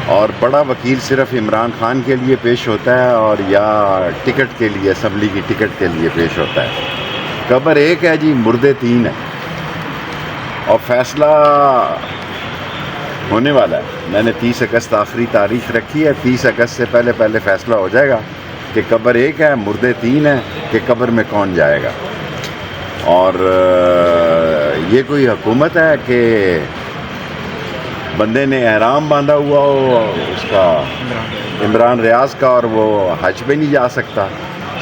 اور بڑا وکیل صرف عمران خان کے لیے پیش ہوتا ہے اور یا ٹکٹ کے لیے، اسمبلی کی ٹکٹ کے لیے پیش ہوتا ہے. قبر ایک ہے جی، مردے تین ہیں، اور فیصلہ ہونے والا ہے. میں نے 30 اگست آخری تاریخ رکھی ہے. 30 اگست سے پہلے فیصلہ ہو جائے گا کہ قبر ایک ہے، مردے تین ہیں، کہ قبر میں کون جائے گا. اور یہ کوئی حکومت ہے کہ بندے نے احرام باندھا ہوا ہو اس کا، عمران ریاض کا، اور وہ حج پہ نہیں جا سکتا.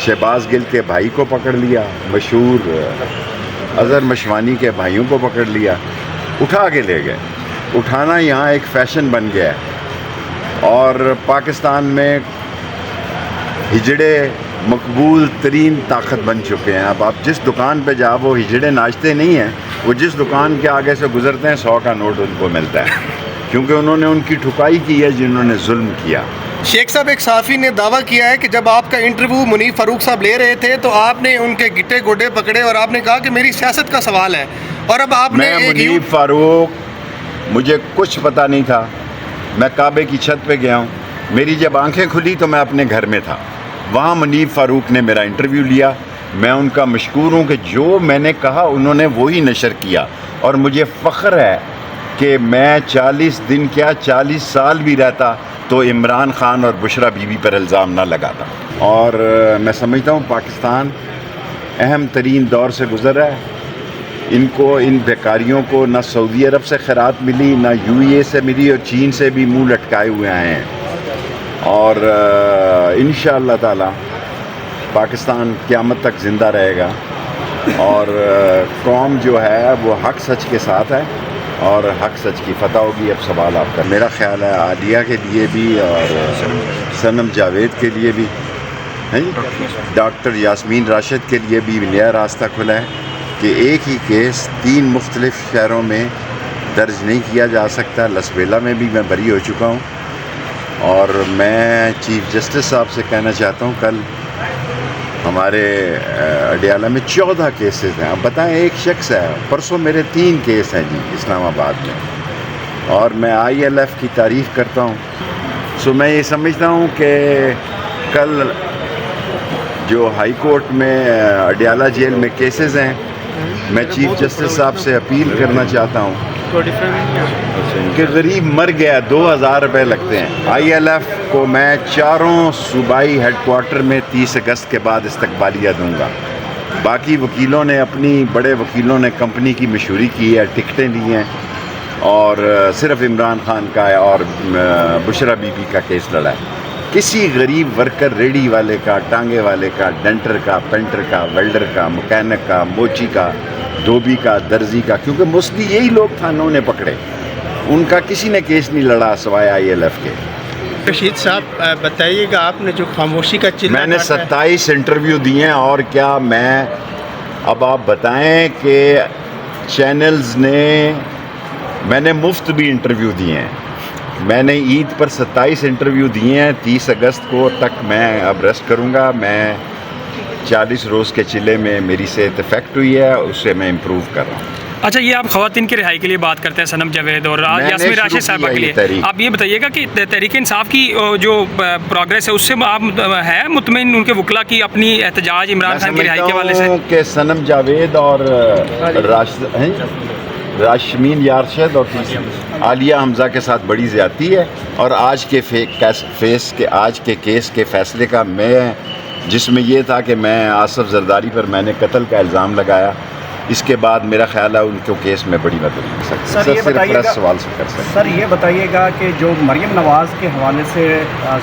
شہباز گل کے بھائی کو پکڑ لیا، مشہور اظہر مشوانی کے بھائیوں کو پکڑ لیا، اٹھا کے لے گئے. اٹھانا یہاں ایک فیشن بن گیا ہے، اور پاکستان میں ہجڑے مقبول ترین طاقت بن چکے ہیں. اب آپ جس دکان پہ جا، وہ ہجڑے ناچتے نہیں ہیں، وہ جس دکان کے آگے سے گزرتے ہیں 100 کا نوٹ ان کو ملتا ہے، کیونکہ انہوں نے ان کی ٹھکائی کی ہے جنہوں نے ظلم کیا. شیخ صاحب، ایک صحافی نے دعویٰ کیا ہے کہ جب آپ کا انٹرویو منیب فاروق صاحب لے رہے تھے تو آپ نے ان کے گٹے گوڈے پکڑے اور آپ نے کہا کہ میری سیاست کا سوال ہے. اور اب آپ نے منیب فاروق، مجھے کچھ پتہ نہیں تھا. میں کعبے کی چھت پہ گیا ہوں، میری جب آنکھیں کھلی تو میں اپنے گھر میں تھا. وہاں منیب فاروق نے میرا انٹرویو لیا. میں ان کا مشکور ہوں کہ جو میں نے کہا انہوں نے وہی نشر کیا. اور مجھے فخر ہے کہ میں 40 دن کیا 40 سال بھی رہتا تو عمران خان اور بشرا بی بی پر الزام نہ لگاتا. اور میں سمجھتا ہوں پاکستان اہم ترین دور سے گزر رہا ہے. ان بیکاریوں کو نہ سعودی عرب سے خیرات ملی، نہ UAE سے ملی، اور چین سے بھی منہ لٹکائے ہوئے آئے ہیں. اور انشاءاللہ تعالی پاکستان قیامت تک زندہ رہے گا، اور قوم جو ہے وہ حق سچ کے ساتھ ہے، اور حق سچ کی فتح ہوگی. اب سوال آپ کا. میرا خیال ہے عالیہ کے لیے بھی اور صنم جاوید کے لیے بھی، ڈاکٹر یاسمین راشد کے لیے بھی نیا راستہ کھلا ہے کہ ایک ہی کیس 3 مختلف شہروں میں درج نہیں کیا جا سکتا. لسبیلا میں بھی میں بری ہو چکا ہوں، اور میں چیف جسٹس صاحب سے کہنا چاہتا ہوں، کل ہمارے اڈیالہ میں 14 کیسز ہیں. اب بتائیں، ایک شخص ہے، پرسوں میرے 3 کیس ہیں جی اسلام آباد میں، اور میں ILF کی تعریف کرتا ہوں. سو میں یہ سمجھتا ہوں کہ کل جو ہائی کورٹ میں اڈیالہ جیل میں کیسز ہیں، میں چیف جسٹس صاحب سے اپیل کرنا چاہتا ہوں کہ غریب مر گیا، 2000 روپے لگتے ہیں. ILF کو میں 4 صوبائی ہیڈ کوارٹر میں 30 اگست کے بعد استقبالیہ دوں گا. باقی وکیلوں نے بڑے وکیلوں نے کمپنی کی مشہوری کی ہے، ٹکٹیں لی ہیں، اور صرف عمران خان کا اور بشرا بی بی کا کیس لڑا ہے. کسی غریب ورکر، ریڑھی والے کا، ٹانگے والے کا، ڈنٹر کا، پینٹر کا، ویلڈر کا، مکینک کا، موچی کا، دھوبی کا، درزی کا، کیونکہ موسٹلی یہی لوگ تھانوں نے پکڑے، ان کا کسی نے کیس نہیں لڑا سوائے ILF کے. رشید صاحب بتائیے گا، آپ نے جو خاموشی کا چلہ، میں نے 27 انٹرویو دیے ہیں، اور کیا میں اب آپ بتائیں کہ چینلز نے، میں نے مفت بھی انٹرویو دیے ہیں. میں نے عید پر 27 انٹرویو دیے ہیں. 30 اگست کو تک میں اب ریسٹ کروں گا. میں 40 روز کے چلے میں میری صحت افیکٹ ہوئی ہے، اس سے میں امپروو کر رہا ہوں. اچھا، یہ آپ خواتین کی رہائی کے لیے بات کرتے ہیں، صنم جاوید اور یاسمین راشد صاحبہ کے لیے. آپ یہ بتائیے گا کہ تحریک انصاف کی جو پروگریس ہے اس سے آپ ہے مطمئن، ان کے وکلا کی اپنی احتجاج عمران خان کی رہائی کے حوالے سے؟ کہ صنم جاوید اور یاسمین راشد اور عالیہ حمزہ کے ساتھ بڑی زیادتی ہے. اور آج کے کیس کے فیصلے کا جس میں یہ تھا کہ میں آصف زرداری پر میں نے قتل کا الزام لگایا، اس کے بعد میرا خیال ہے ان کو کیس میں بڑی مدد مل سکتی ہے. سر یہ بتائیے گا کہ جو مریم نواز کے حوالے سے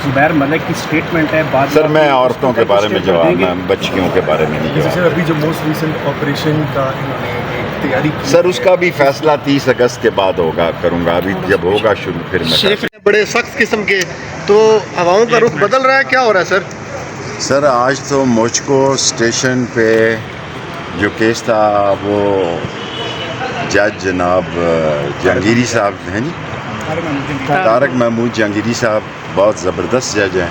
زبیر ملک کی سٹیٹمنٹ ہے، سر میں عورتوں کے بارے میں جواب، میں بچیوں کے بارے میں نہیں جواب. سر ابھی جو موسٹ ریسنٹ آپریشن کا تیاری کی، سر اس کا بھی فیصلہ 30 اگست کے بعد کروں گا. ابھی جب ہوگا شروع پھر میں. شیخ بڑے سخت قسم کے، تو ہواؤں کا رخ بدل رہا ہے، کیا ہو رہا ہے سر؟ سر آج تو موچکو اسٹیشن پہ جو کیس تھا، وہ جج جناب جہانگیری صاحب ہیں جی، طارق محمود جہانگیری صاحب بہت زبردست جج ہیں.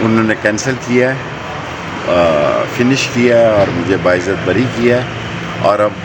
انہوں نے کینسل کیا ہے، فنش کیا ہے، اور مجھے باعزت بری کیا ہے. اور اب